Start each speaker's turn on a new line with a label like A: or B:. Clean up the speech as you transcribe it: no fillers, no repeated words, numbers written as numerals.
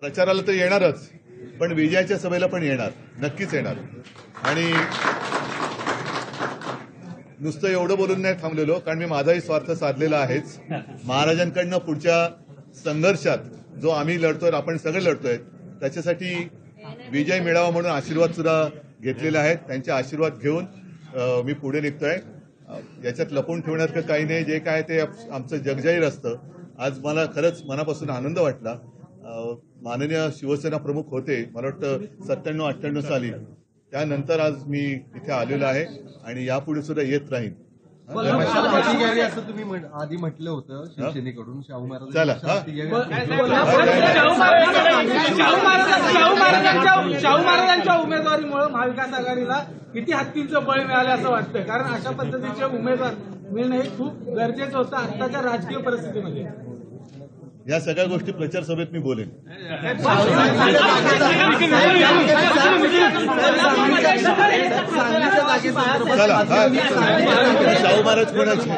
A: प्रचाराला तर येणारच, पण विजयाच्या सभेला पण येणार, नक्कीच येणार. आणि नुसतं एवढं बोलून नाही थांबलेलो, कारण मी माझाही स्वार्थ साधलेला आहेच. महाराजांकडनं पुढच्या संघर्षात जो आम्ही लढतोय, आपण सगळे लढतोय, त्याच्यासाठी विजय मिळावा म्हणून आशीर्वाद सुद्धा घेतलेले आहेत. त्यांचे आशीर्वाद घेऊन मी पुढे निघतोय. याच्यात लपून ठेवण्यात काही नाही. जे काय ते आमचं जगजाहीर असतं. आज मला खरंच मनापासून आनंद वाटला. माननीय शिवसेना प्रमुख होते, मला वाटतं 97-98 साली. त्यानंतर आज मी इथे आलेलो आहे आणि यापुढे सुद्धा येत राहीन.
B: असं तुम्ही आधी म्हटलं होतं शिवसेनेकडून शाहू महाराज.
A: चला
C: शाहू महाराजांच्या उमेदवारीमुळे महाविकास आघाडीला किती हत्तींचं बळ मिळालं असं वाटतं? कारण अशा पद्धतीचे उमेदवार मिळणं हे खूप गरजेचं होतं आत्ताच्या राजकीय परिस्थितीमध्ये.
A: या सगळ्या गोष्टी प्रचार सभेत मी बोलेन. चला शाहू महाराज कोणाचे